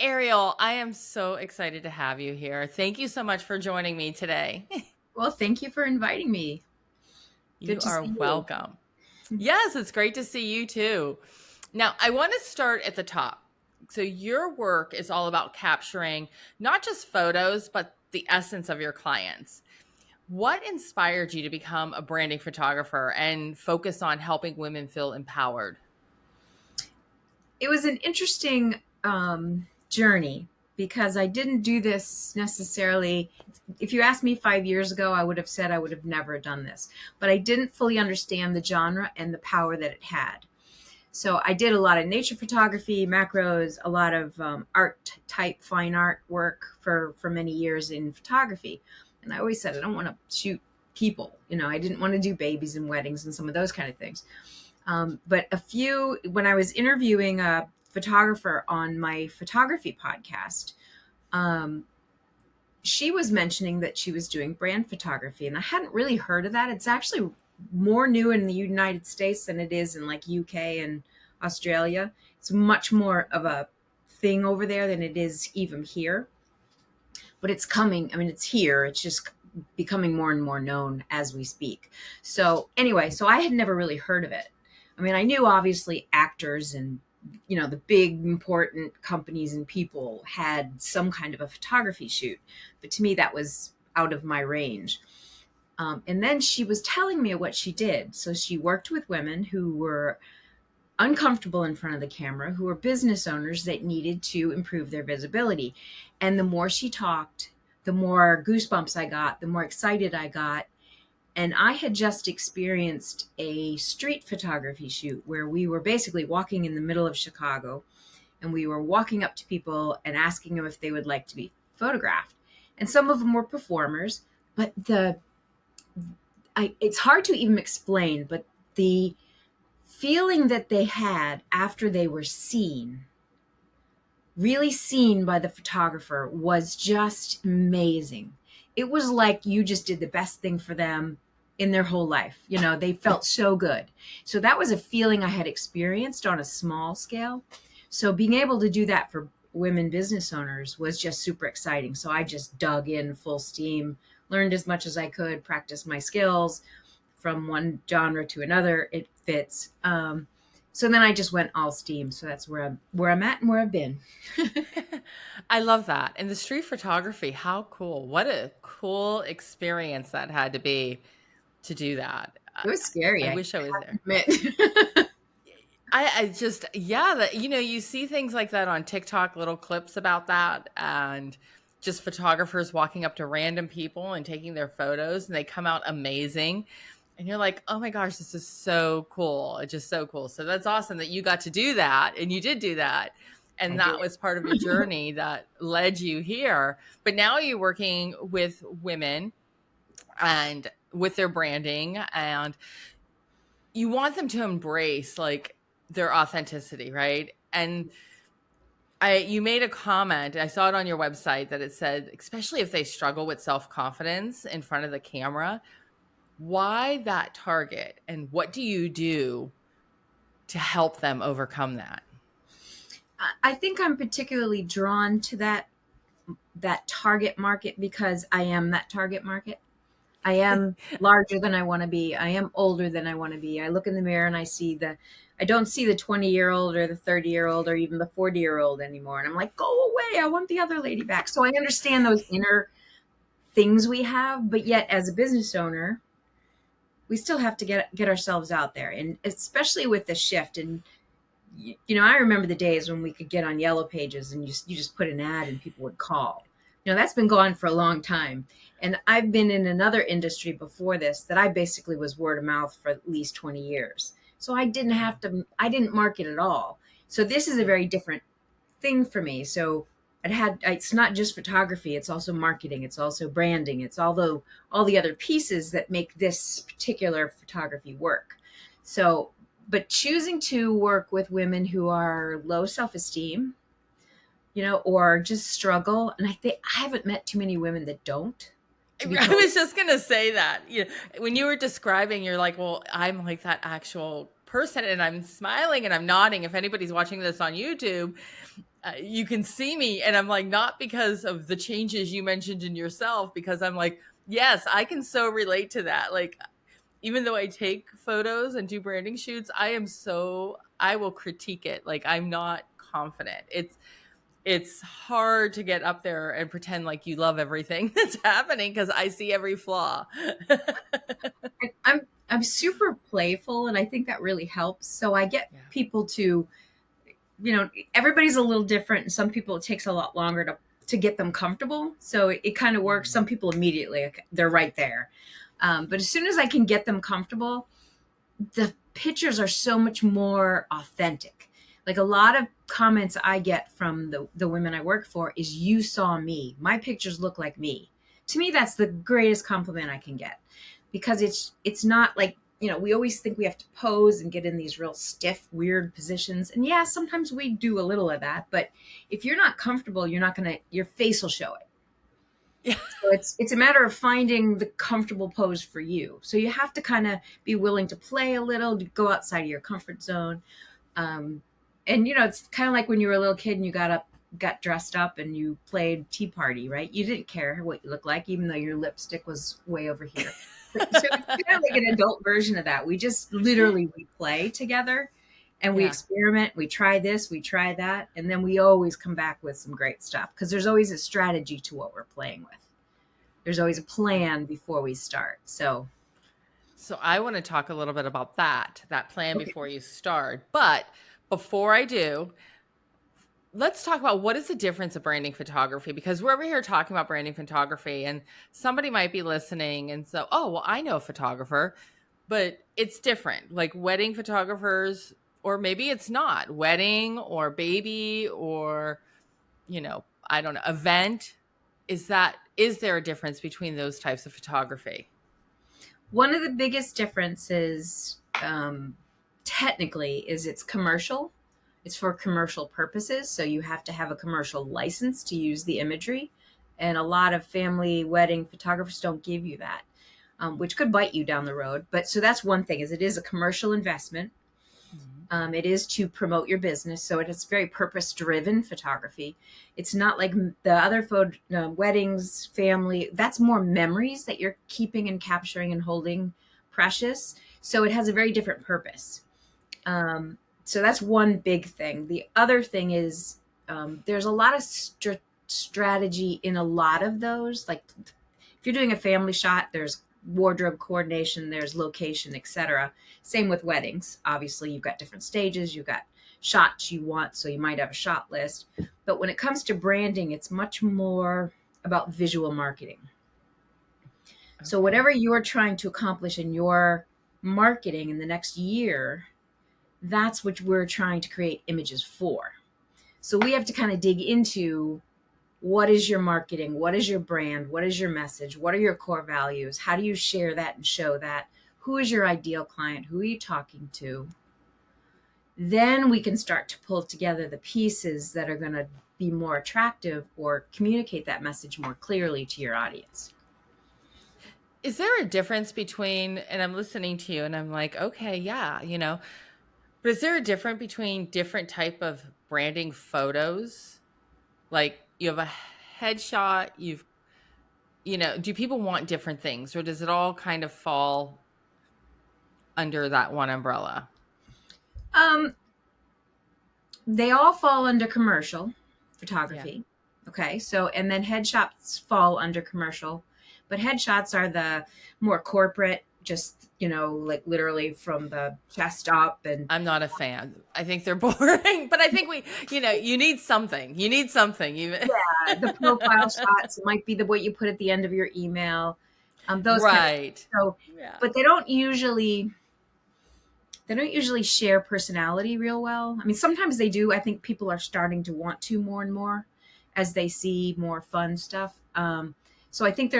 Ariel, I am so excited to have you here. Thank you so much for joining me today. Well, thank you for inviting me. Good You to are see you. welcome. Yes, it's great to see you too. Now, I want to start at the top. So, your work is all about capturing not just photos, but the essence of your clients. What inspired you to become a branding photographer and focus on helping women feel empowered? It was an interesting journey because I didn't do this necessarily. If you asked me 5 years ago, I would have said I would have never done this, but I didn't fully understand the genre and the power that it had. So I did a lot of nature photography, macros, a lot of art type, fine art work for many years in photography. And I always said I don't want to shoot people. I didn't want to do babies and weddings and some of those kind of things. But when I was interviewing a photographer on my photography podcast, um, she was mentioning that she was doing brand photography, and I hadn't really heard of that. It's actually more new in the United States than it is in like UK and Australia. It's much more of a thing over there than it is even here. But it's coming. I mean, it's here. It's just becoming more and more known as we speak. So anyway, so I had never really heard of it. I mean, I knew obviously actors and the big important companies and people had some kind of a photography shoot, but to me that was out of my range. And then she was telling me what she did. So she worked with women who were uncomfortable in front of the camera, who were business owners that needed to improve their visibility. And the more she talked, the more goosebumps I got, the more excited I got. And I had just experienced a street photography shoot where we were basically walking in the middle of Chicago, and we were walking up to people and asking them if they would like to be photographed. And some of them were performers, but it's hard to even explain, but the feeling that they had after they were seen, really seen by the photographer, was just amazing. It was like you just did the best thing for them in their whole life. They felt so good. So that was a feeling I had experienced on a small scale. So being able to do that for women business owners was just super exciting. So I just dug in full steam, learned as much as I could, practiced my skills from one genre to another. It fits. So then I just went all steam. So that's where I'm at and where I've been. I love that. And the street photography, how cool. What a cool experience that had to be to do that. It was scary. I I wish I was have to there. admit. I just, yeah, that, you see things like that on TikTok, little clips about that, and just photographers walking up to random people and taking their photos, and they come out amazing. And you're like, oh my gosh, this is so cool. It's just so cool. So that's awesome that you got to do that, and you did do that. I And did. that was part of your journey that led you here. But now you're working with women and with their branding, and you want them to embrace like their authenticity, right? And you made a comment, I saw it on your website, that it said, especially if they struggle with self-confidence in front of the camera, why that target, and what do you do to help them overcome that? I think I'm particularly drawn to that target market because I am that target market. I am larger than I want to be. I am older than I want to be. I look in the mirror and I don't see the 20-year-old or the 30-year-old or even the 40-year-old anymore. And I'm like, go away. I want the other lady back. So I understand those inner things we have, but yet as a business owner, we still have to get ourselves out there. And especially with the shift. And I remember the days when we could get on Yellow Pages and you just put an ad and people would call. That's been gone for a long time. And I've been in another industry before this that I basically was word of mouth for at least 20 years. So I didn't market at all. So this is a very different thing for me. So it's not just photography, it's also marketing, it's also branding, it's all the other pieces that make this particular photography work. So, but choosing to work with women who are low self-esteem, or just struggle. And I think I haven't met too many women that don't, to be I totally. was just gonna say that. When you were describing, you're like, well, I'm like that actual person, and I'm smiling and I'm nodding. If anybody's watching this on YouTube, you can see me, and I'm like, not because of the changes you mentioned in yourself, because I'm like, yes, I can so relate to that. Like, even though I take photos and do branding shoots, I will critique it. Like, I'm not confident. It's hard to get up there and pretend like you love everything that's happening because I see every flaw. I'm super playful, and I think that really helps. So I get Yeah. people to, everybody's a little different, and some people it takes a lot longer to get them comfortable. So it kind of works. Some people immediately they're right there, but as soon as I can get them comfortable, the pictures are so much more authentic. Like a lot of comments I get from the women I work for is, you saw me. My pictures look like me. To me, that's the greatest compliment I can get, because it's not like, we always think we have to pose and get in these real stiff, weird positions. And yeah, sometimes we do a little of that, but if you're not comfortable, your face will show it. Yeah. So it's a matter of finding the comfortable pose for you. So you have to kind of be willing to play a little, to go outside of your comfort zone. Um, and it's kind of like when you were a little kid and you got dressed up and you played Tea Party, right? You didn't care what you looked like, even though your lipstick was way over here. So it's kind of like an adult version of that. We just literally we play together, and we Yeah. experiment. We try this, we try that, and then we always come back with some great stuff, because there's always a strategy to what we're playing with. There's always a plan before we start. So I want to talk a little bit about that plan Okay. before you start. But before I do, let's talk about what is the difference of branding photography, because we're over here talking about branding photography, and somebody might be listening and so, oh, well, I know a photographer, but it's different. Like wedding photographers, or maybe it's not wedding or baby or, I don't know, event. Is there a difference between those types of photography? One of the biggest differences, technically, is it's commercial. It's for commercial purposes. So you have to have a commercial license to use the imagery. And a lot of family wedding photographers don't give you that, which could bite you down the road. But so that's one thing, is it is a commercial investment. Mhm. It is to promote your business, so it is very purpose-driven photography. It's not like the other weddings, family. That's more memories that you're keeping and capturing and holding precious. So it has a very different purpose. So that's one big thing. The other thing is, there's a lot of strategy in a lot of those. Like if you're doing a family shot, there's wardrobe coordination, there's location, etc. Same with weddings. Obviously, you've got different stages, you've got shots you want, so you might have a shot list. But when it comes to branding, it's much more about visual marketing. So Okay. whatever you're trying to accomplish in your marketing in the next year, that's what we're trying to create images for. So we have to kind of dig into, what is your marketing? What is your brand? What is your message? What are your core values? How do you share that and show that? Who is your ideal client? Who are you talking to? Then we can start to pull together the pieces that are going to be more attractive or communicate that message more clearly to your audience. Is there a difference between, and I'm listening to you and I'm like, okay, yeah, but is there a difference between different type of branding photos? Like you have a headshot, do people want different things, or does it all kind of fall under that one umbrella? Um, they all fall under commercial Yeah. photography. Okay. So, and then headshots fall under commercial, but headshots are the more corporate, just, like literally from the chest up. And I'm not a fan. I think they're boring, but I think you need something. You need something even. the profile shots might be what you put at the end of your email. Those kind of Right. things. So, Yeah. but they don't usually share personality real well. I mean, sometimes they do. I think people are starting to want to more and more as they see more fun stuff. So I think the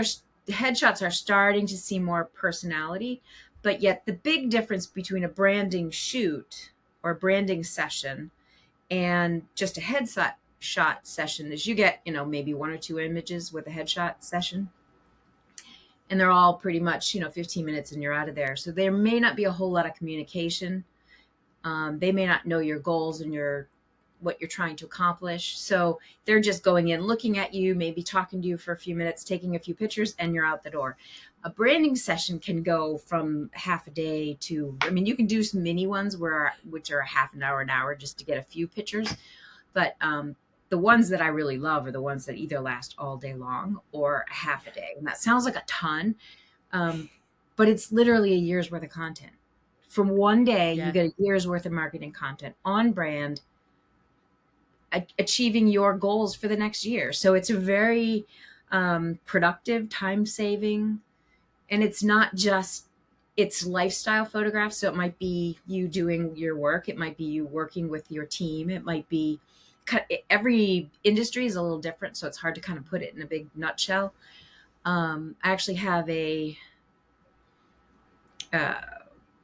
headshots are starting to see more personality, but yet the big difference between a branding shoot or a branding session and just a headshot session is, you get, maybe one or two images with a headshot session, and they're all pretty much, 15 minutes and you're out of there. So there may not be a whole lot of communication. They may not know your goals and what you're trying to accomplish. So they're just going in, looking at you, maybe talking to you for a few minutes, taking a few pictures, and you're out the door. A branding session can go from half a day to, I mean, you can do some mini ones which are a half an hour just to get a few pictures. But the ones that I really love are the ones that either last all day long or a half a day. And that sounds like a ton, but it's literally a year's worth of content. From one day, you Yeah. get a year's worth of marketing content on brand, achieving your goals for the next year. So it's a very productive, time saving, and it's not just, it's lifestyle photographs. So it might be you doing your work, it might be you working with your team, it might be, every industry is a little different, so it's hard to kind of put it in a big nutshell. I actually have a uh,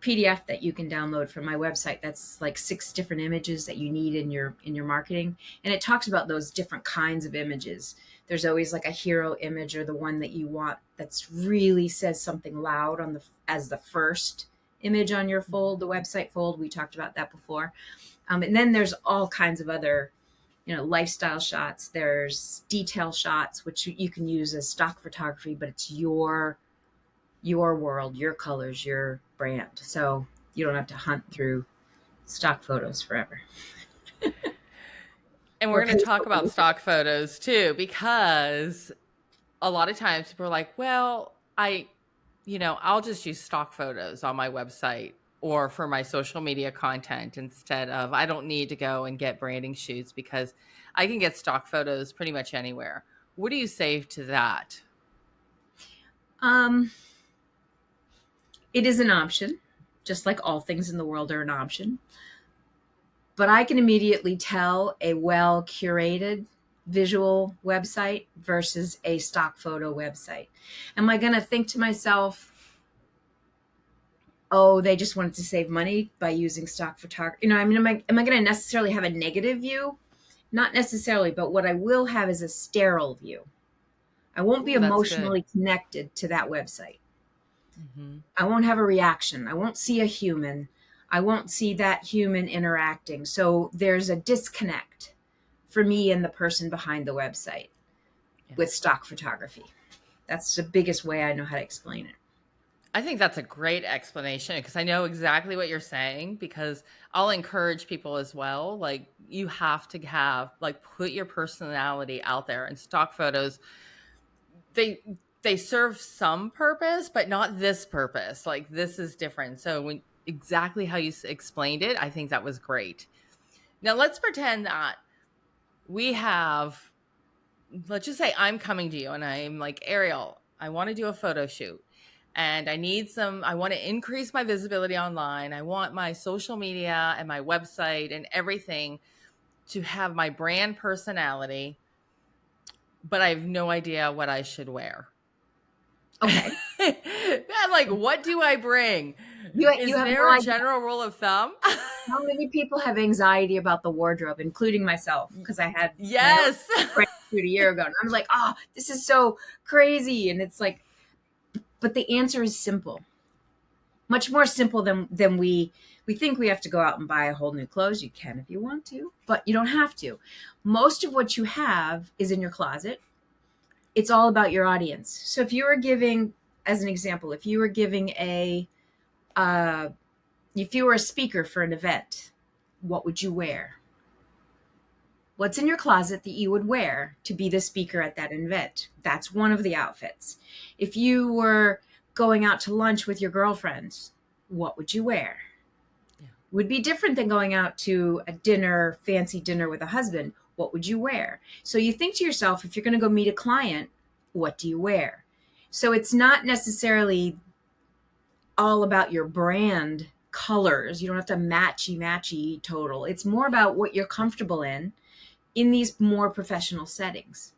PDF that you can download from my website that's like 6 different images that you need in your marketing, and it talks about those different kinds of images. There's always like a hero image, or the one that you want that's really says something loud on the as the first image on your fold, the website fold. We talked about that before. And then there's all kinds of other, lifestyle shots. There's detail shots, which you can use as stock photography, but it's your world, your colors, your brand. So you don't have to hunt through stock photos forever. And we're Or going pay to talk about someone. stock photos too, because a lot of times people are like, well, I'll just use stock photos on my website or for my social media content instead of, I don't need to go and get branding shoots because I can get stock photos pretty much anywhere. What do you say to that? Um, it is an option, just like all things in the world are an option. But I can immediately tell a well curated visual website versus a stock photo website. Am I going to think to myself, oh, they just wanted to save money by using stock photography? I mean, am I going to necessarily have a negative view? Not necessarily, but what I will have is a sterile view. I won't be Ooh, that's good. emotionally connected to that website. Hmm. I won't have a reaction. I won't see a human. I won't see that human interacting. So there's a disconnect for me and the person behind the website Yeah. with stock photography. That's the biggest way I know how to explain it. I think that's a great explanation because I know exactly what you're saying, because I'll encourage people as well. Like, you have to have, like, put your personality out there, and stock photos, they they serve some purpose, but not this purpose. Like, this is different. So when exactly how you explained it, I think that was great. Now let's pretend that we have, let's just say I'm coming to you and I'm like, Ariel, I want to do a photo shoot and I want to increase my visibility online. I want my social media and my website and everything to have my brand personality, but I have no idea what I should wear. Okay. I'm like, what do I bring? You Is have no there a idea general rule of thumb? how many people have anxiety about the wardrobe, including myself, because I had my own Yes. brand shoot a year ago. And I'm like, oh, this is so crazy. And it's like, but the answer is simple, much more simple than we think. We have to go out and buy a whole new clothes. You can if you want to, but you don't have to. Most of what you have is in your closet. It's all about your audience. So if you were giving, as an example, if you were giving uh, if you were a speaker for an event, what would you wear? What's in your closet that you would wear to be the speaker at that event? That's one of the outfits. If you were going out to lunch with your girlfriends, what would you wear? Yeah. Would be different than going out to a dinner, fancy dinner with a husband. What would you wear? So you think to yourself, if you're going to go meet a client, what do you wear? So it's not necessarily all about your brand colors. You don't have to matchy total. It's more about what you're comfortable in these more professional settings.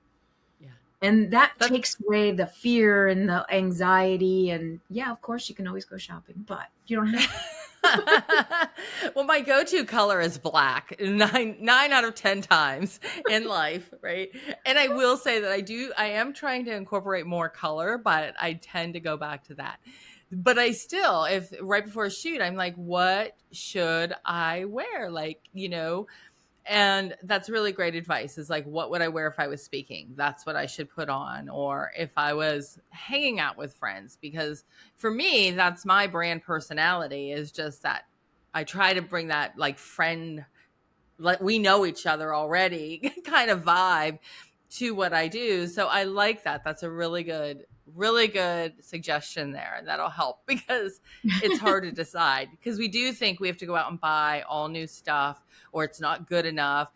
Yeah. And that That's takes away the fear and the anxiety. And yeah, of course, you can always go shopping, but you don't have to. well, my go-to color is black nine out of 10 times in life, right? And I will say that I am trying to incorporate more color, but I tend to go back to that. But I still, if right before a shoot, I'm like, what should I wear? Like, And that's really great advice, is like, what would I wear if I was speaking? That's what I should put on. Or if I was hanging out with friends, because for me, that's my brand personality, is just that I try to bring that like friend, like we know each other already kind of vibe to what I do. So I like that. That's a really good suggestion there. That'll help because it's hard to decide, because we do think we have to go out and buy all new stuff or it's not good enough.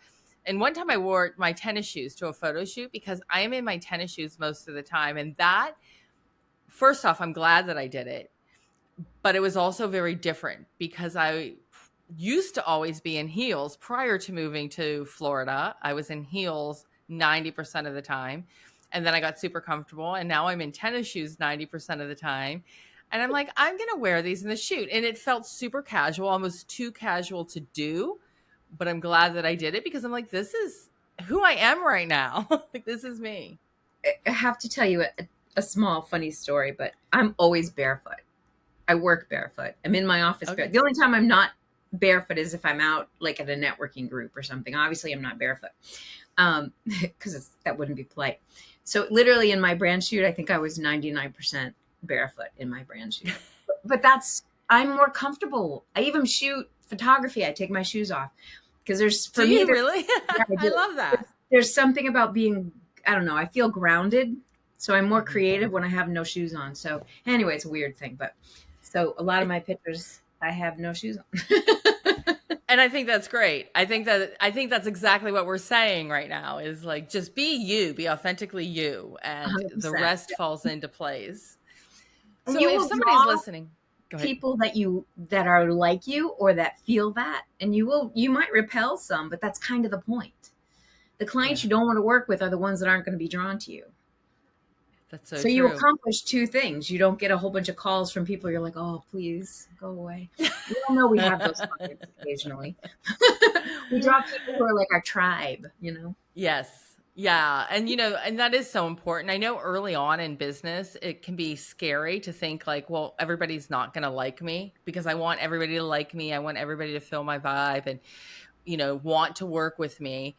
And one time I wore my tennis shoes to a photo shoot because I am in my tennis shoes most of the time. And that, first off, I'm glad that I did it, but it was also very different because I used to always be in heels prior to moving to Florida. I was in heels 90% of the time. And then I got super comfortable. And now I'm in tennis shoes 90% of the time. And I'm like, I'm going to wear these in the shoot. And it felt super casual, almost too casual to do. But I'm glad that I did it because I'm like, this is who I am right now. Like, this is me. I have to tell you a small funny story, but I'm always barefoot. I work barefoot. I'm in my office. Okay. The only time I'm not barefoot is if I'm out like at a networking group or something. Obviously, I'm not barefoot because that wouldn't be polite. So literally in my brand shoot, I think I was 99% barefoot in my brand shoot. But I'm more comfortable. I even shoot photography. I take my shoes off because Do you really? Yeah, I love that. there's something about being, I don't know, I feel grounded. So I'm more creative when I have no shoes on. So anyway, it's a weird thing, but so a lot of my pictures, I have no shoes on. And I think that's great. I think that's exactly what we're saying right now, is like, just be you, be authentically you, and 100%. the rest falls into place. And So you if will somebody's draw listening, go ahead. people that are like you or that feel that, and you might repel some, but that's kind of the point. The clients Yeah, you don't want to work with are the ones that aren't going to be drawn to you. that's so So you true. accomplish two things. You don't get a whole bunch of calls from people you're like, oh, please go away. We all know we have those clients occasionally. We draw people who are like our tribe, you know? Yes. Yeah. And, and that is so important. I know early on in business, it can be scary to think like, well, everybody's not going to like me, because I want everybody to like me. I want everybody to feel my vibe and, want to work with me,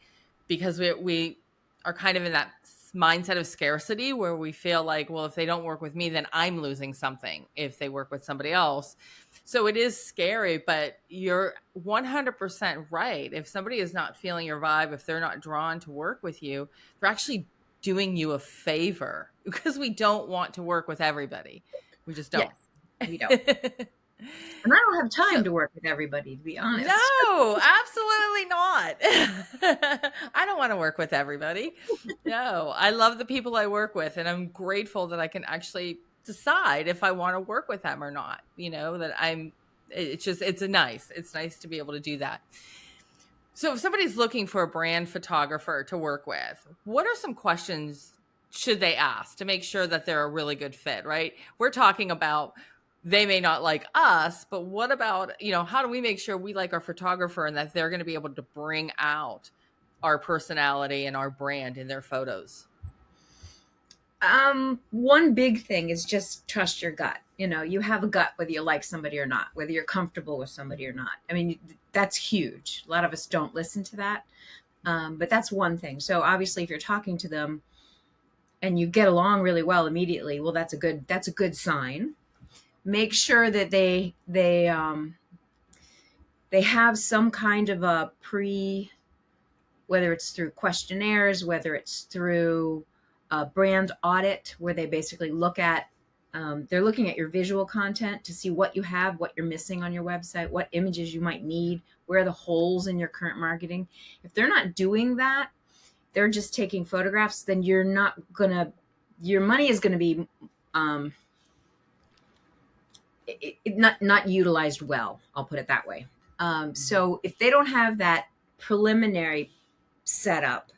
because we are kind of in that mindset of scarcity where we feel like, well, if they don't work with me, then I'm losing something if they work with somebody else. So it is scary, but you're 100% right. If somebody is not feeling your vibe, if they're not drawn to work with you, they're actually doing you a favor, because we don't want to work with everybody. We just don't. Yes, we don't. And I don't have time So, to work with everybody, to be honest. no, absolutely not. I don't want to work with everybody. No, I love the people I work with, and I'm grateful that I can actually decide if I want to work with them or not. It's nice to be able to do that. So if somebody's looking for a brand photographer to work with, what are some questions should they ask to make sure that they're a really good fit, right? We're talking about, they may not like us, but what about, how do we make sure we like our photographer and that they're going to be able to bring out our personality and our brand in their photos? One big thing is just trust your gut. You have a gut whether you like somebody or not, whether you're comfortable with somebody or not. I mean, that's huge. A lot of us don't listen to that. But that's one thing. So obviously if you're talking to them and you get along really well immediately, well, that's a good sign. Make sure that they have some kind of a whether it's through questionnaires, whether it's through a brand audit, where they basically they're looking at your visual content to see what you have, what you're missing on your website, what images you might need, where are the holes in your current marketing. If they're not doing that, they're just taking photographs, then your money is going to be not utilized well. I'll put it that way. So if they don't have that preliminary setup,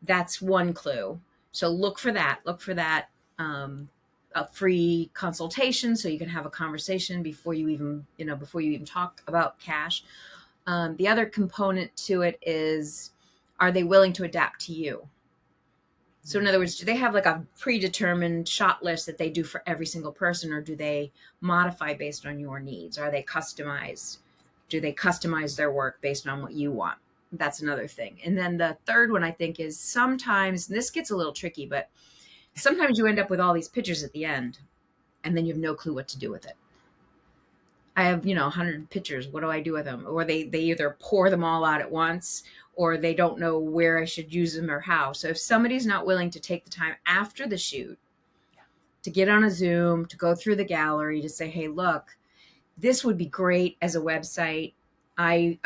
that's one clue. So look for that. Look for that a free consultation, so you can have a conversation before you even talk about cash. The other component to it is, are they willing to adapt to you? So in other words, do they have like a predetermined shot list that they do for every single person, or do they modify based on your needs? Are they customized? Do they customize their work based on what you want? That's another thing. And then the third one I think is sometimes, and this gets a little tricky, but sometimes you end up with all these pictures at the end and then you have no clue what to do with it. I have, 100 pictures. What do I do with them? Or they either pour them all out at once or they don't know where I should use them or how. So if somebody's not willing to take the time after the shoot to get on a Zoom, to go through the gallery, to say, hey, look, this would be great as a website. I,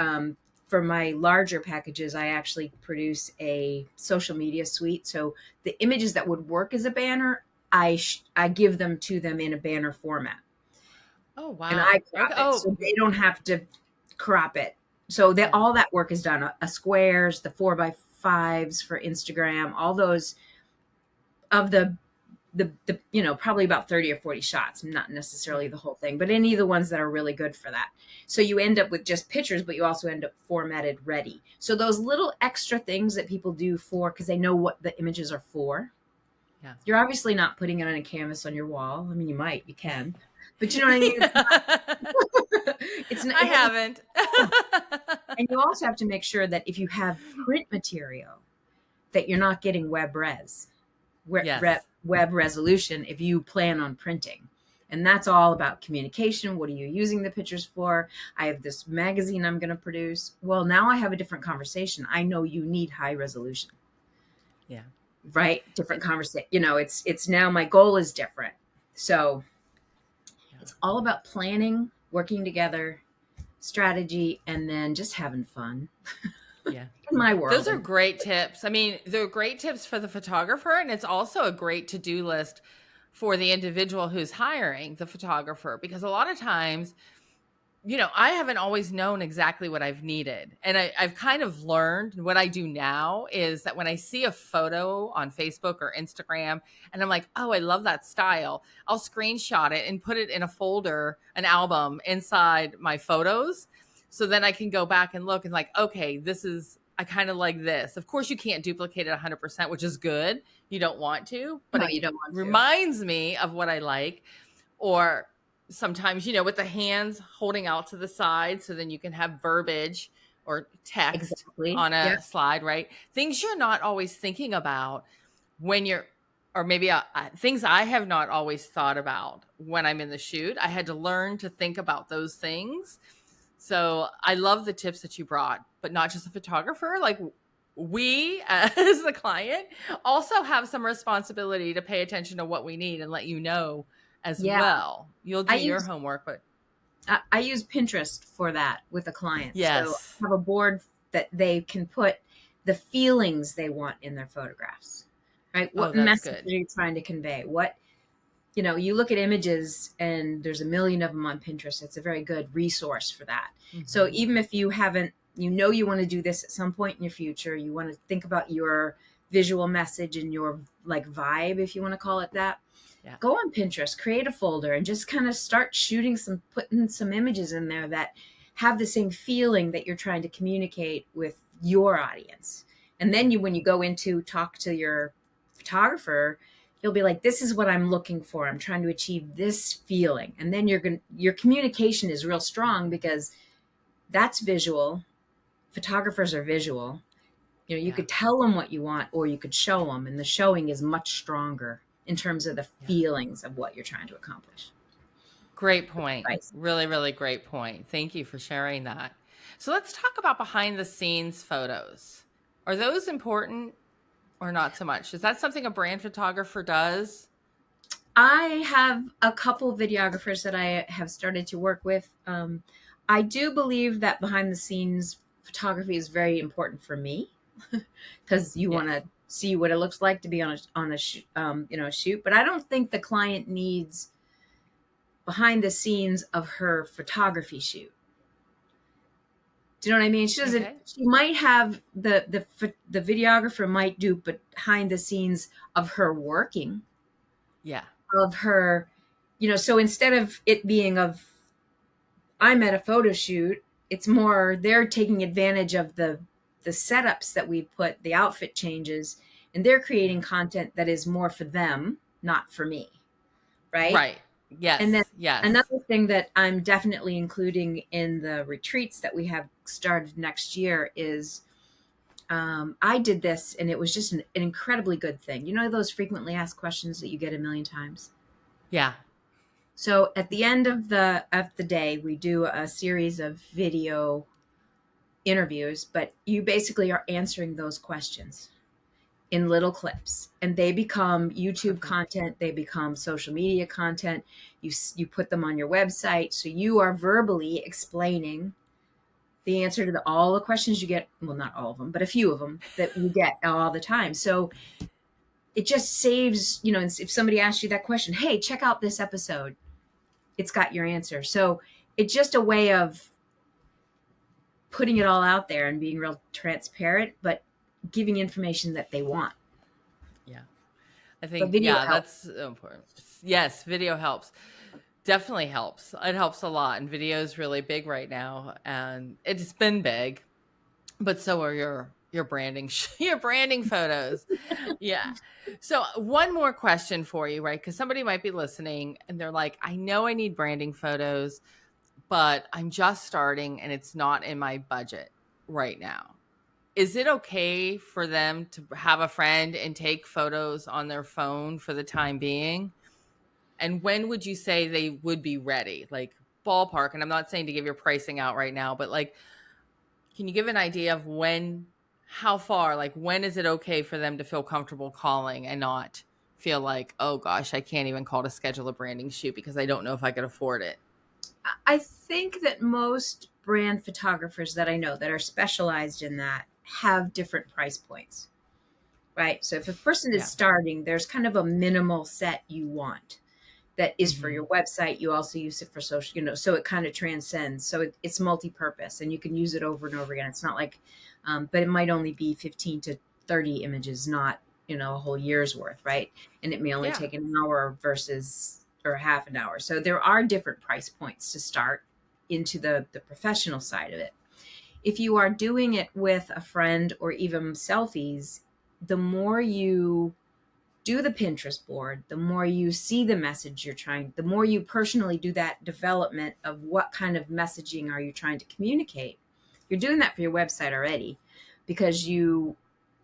for my larger packages, I actually produce a social media suite. So the images that would work as a banner, I give them to them in a banner format, Oh, and I wow. Okay. crop it Oh, so they don't have to crop it. So that yeah. all that work is done. A squares, the 4x5s for Instagram, all those of the probably about 30 or 40 shots, not Yeah. necessarily the whole thing, but any of the ones that are really good for that. So you end up with just pictures, but you also end up formatted ready. So those little extra things that people do for, because they know what the images are for. Yeah. You're obviously not putting it on a canvas on your wall. I mean, you can, but you know what I mean. Yeah. It's not. I haven't. And you also have to make sure that if you have print material, that you're not getting Yes. web resolution if you plan on printing. And that's all about communication. What are you using the pictures for? I have this magazine I'm going to produce. Well, now I have a different conversation. I know you need high resolution, Yeah. right? Different It, conversation. It's now my goal is different. So yeah. it's all about planning, working together, strategy, and then just having fun Yeah. in my Those world. are great tips. I mean, they're great tips for the photographer, and it's also a great to-do list for the individual who's hiring the photographer, because a lot of times, I haven't always known exactly what I've needed. And I've kind of learned what I do now is that when I see a photo on Facebook or Instagram and I'm like, oh, I love that style, I'll screenshot it and put it in a folder, an album inside my photos. So then I can go back and look and like, okay, I kind of like this. Of course, you can't duplicate it 100%, which is good. You don't want to, but No, it you don't want to. reminds me of what I like. Or sometimes, with the hands holding out to the side so then you can have verbiage or text Exactly. on Yeah. a slide, right? Things you're not always thinking about when you're, or maybe things I have not always thought about when I'm in the shoot. I had to learn to think about those things. So I love the tips that you brought, but not just a photographer. Like, we as the client also have some responsibility to pay attention to what we need and let you know as Yeah. well. You'll I do your use homework, but I use Pinterest for that with a client. So yes. I have a board that they can put the feelings they want in their photographs, right? Oh, What that's message are good. you trying to convey? You look at images and there's a million of them on Pinterest. It's a very good resource for that. So Hmm. even if you haven't, you want to do this at some point in your future, you want to think about your visual message and your like vibe, if you want to call it that, Yeah. go on Pinterest, create a folder, and just kind of start putting some images in there that have the same feeling that you're trying to communicate with your audience. And then when you go into talk to your photographer, you'll be like, this is what I'm looking for. I'm trying to achieve this feeling. And then your communication is real strong because that's visual. Photographers are visual. You Yeah. could tell them what you want or you could show them, and the showing is much stronger in terms of the Yeah. feelings of what you're trying to accomplish. Great point. Advice. Really, really great point. Thank you for sharing that. So let's talk about behind the scenes photos. Are those important or not so much? Is that something a brand photographer does? I have a couple videographers that I have started to work with. I do believe that behind the scenes photography is very important for me because you want Yes. to see what it looks like to be a shoot. But I don't think the client needs behind the scenes of her photography shoot. Do you know what I mean? She doesn't. Okay. She might have the videographer might do behind the scenes of her working, Yeah. of her, So instead of it being of I'm at a photo shoot, it's more they're taking advantage of the setups that we put, the outfit changes, and they're Yeah. creating content that is more for them, not for me, right? Right. And then Yes. Yes. another thing that I'm definitely including in the retreats that we have started next year is I did this, and it was just an incredibly good thing. You know, those frequently asked questions that you get a million times. Yeah. So at the end of the day, we do a series of video interviews, but you basically are answering those questions in little clips, and they become YouTube Perfect. content, they become social media content. You put them on your website, so you are verbally explaining the answer to all the questions you get, well, not all of them, but a few of them that you get all the time. So it just saves, you know, if somebody asks you that question, hey, check out this episode, it's got your answer. So it's just a way of putting it all out there and being real transparent, but giving information that they want. Yeah. I But think, video yeah, helps. that's so important. Yes, video helps. Definitely helps. It helps a lot. And video is really big right now. And it's been big, but so are your branding your branding photos. Yeah. So one more question for you, right? Because somebody might be listening and they're like, I know I need branding photos, but I'm just starting and it's not in my budget right now. Is it okay for them to have a friend and take photos on their phone for the time being? And when would you say they would be ready? Like ballpark, and I'm not saying to give your pricing out right now, but like, can you give an idea of when, how far, like when is it okay for them to feel comfortable calling and not feel like, oh gosh, I can't even call to schedule a branding shoot because I don't know if I could afford it? I think that most brand photographers that I know that are specialized in that have different price points, right? So if a person is Yeah. starting, there's kind of a minimal set you want that is for Hmm. your website. You also use it for social, you know, so it kind of transcends. So it's multi-purpose and you can use it over and over again. It's not like, but it might only be 15 to 30 images, not, you know, a whole year's worth, right? And it may only Yeah. take an hour versus, or half an hour. So there are different price points to start into the professional side of it. If you are doing it with a friend or even selfies, the more you do the Pinterest board, the more you see the message you're trying, the more you personally do that development of what kind of messaging are you trying to communicate. You're doing that for your website already because you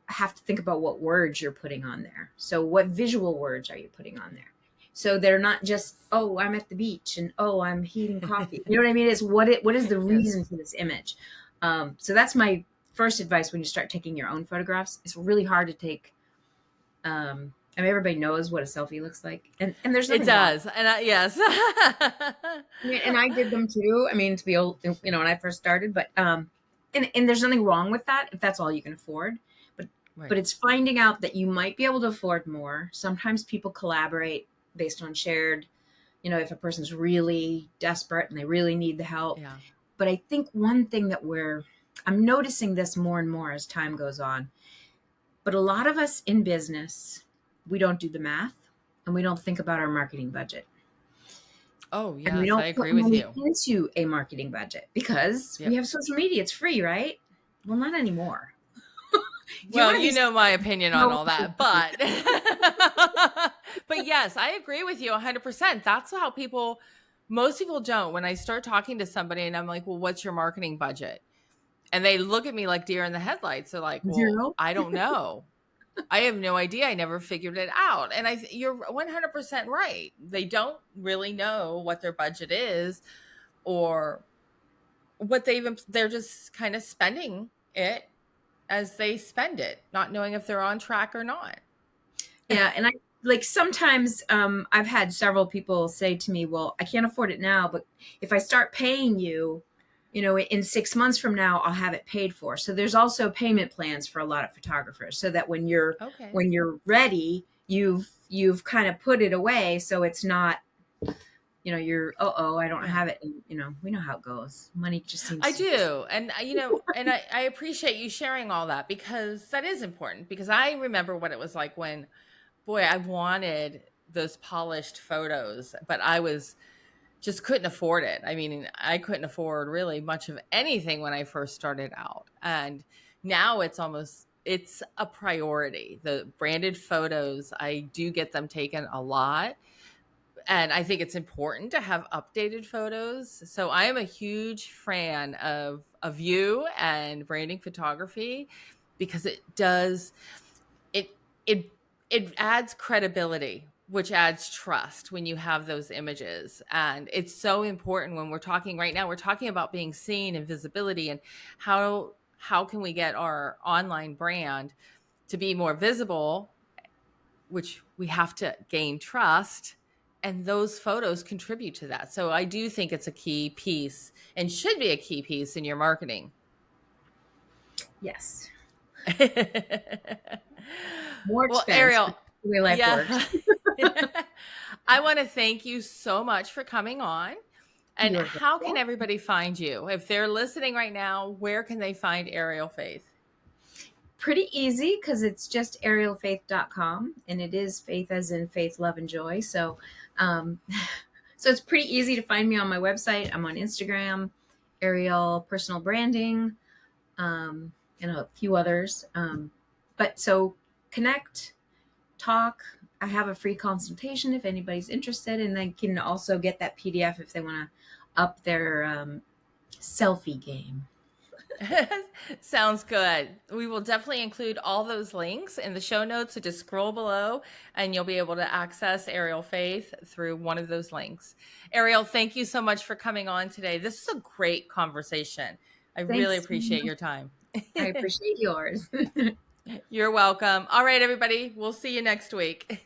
have to think about what words you're putting on there. So what visual words are you putting on there? So they're not just, oh, I'm at the beach and oh, I'm heating coffee. You know what I mean? It's what is the Yes. reason for this image? So that's my first advice when you start taking your own photographs. It's really hard to take I mean, everybody knows what a selfie looks like, and there's It nothing wrong. does. And yes. I mean, and I did them too. I mean, to be old, you know, when I first started, but and there's nothing wrong with that if that's all you can afford. But Right. it's finding out that you might be able to afford more. Sometimes people collaborate based on shared, you know, if a person's really desperate and they really need the help. Yeah. But I think one thing that I'm noticing this more and more as time goes on. But a lot of us in business, we don't do the math and we don't think about our marketing budget. Oh, And we yes. I don't put agree with money you. into a marketing budget because we Yep. have social media. It's free, right? Well, not anymore. If you Well, want to you be know my opinion on no, all that, but but yes, I agree with you 100%. That's how people most people don't. When I start talking to somebody and I'm like, "Well, what's your marketing budget?" And they look at me like deer in the headlights. They're like, "Well, zero. I don't know. I have no idea. I never figured it out." And you're 100% right. They don't really know what their budget is or what they're just kind of spending it as they spend it, not knowing if they're on track or not. Yeah, and I like sometimes I've had several people say to me, "Well, I can't afford it now, but if I start paying you, you know, in 6 months from now, I'll have it paid for." So there's also payment plans for a lot of photographers, so that Okay. when you're ready, you've kind of put it away, so it's not, you know, you're I don't Yeah. have it. And, you know, we know how it goes. Money just I seems to just do. And I appreciate you sharing all that because that is important because I remember what it was like when boy, I wanted those polished photos, but I was just couldn't afford it. I mean, I couldn't afford really much of anything when I first started out. And now it's a priority. The branded photos, I do get them taken a lot. And I think it's important to have updated photos. So I am a huge fan of you and branding photography. because it it it adds credibility, which adds trust when you have those images. And it's so important when we're talking right now, we're talking about being seen and visibility, and how can we get our online brand to be more visible, which we have to gain trust, and those photos contribute to that. So I do think it's a key piece and should be a key piece in your marketing. Yes. Well, More expense, but Ariel, that's the way life yeah. works. I want to thank you so much for coming on. And You're very how can welcome. everybody find you? If they're listening right now, where can they find Ariel Faith? Pretty easy because it's just arielfaith.com, and it is faith as in faith, love, and joy. So, um, so it's pretty easy to find me on my website. I'm on Instagram, Ariel Personal Branding, and a few others. But so connect, talk. I have a free consultation if anybody's interested, and they can also get that PDF if they want to up their selfie game. Sounds good. We will definitely include all those links in the show notes. So just scroll below and you'll be able to access Ariel Faith through one of those links. Ariel, thank you so much for coming on today. This is a great conversation. I really Thanks so appreciate much. your time. I appreciate yours. You're welcome. All right, everybody. We'll see you next week.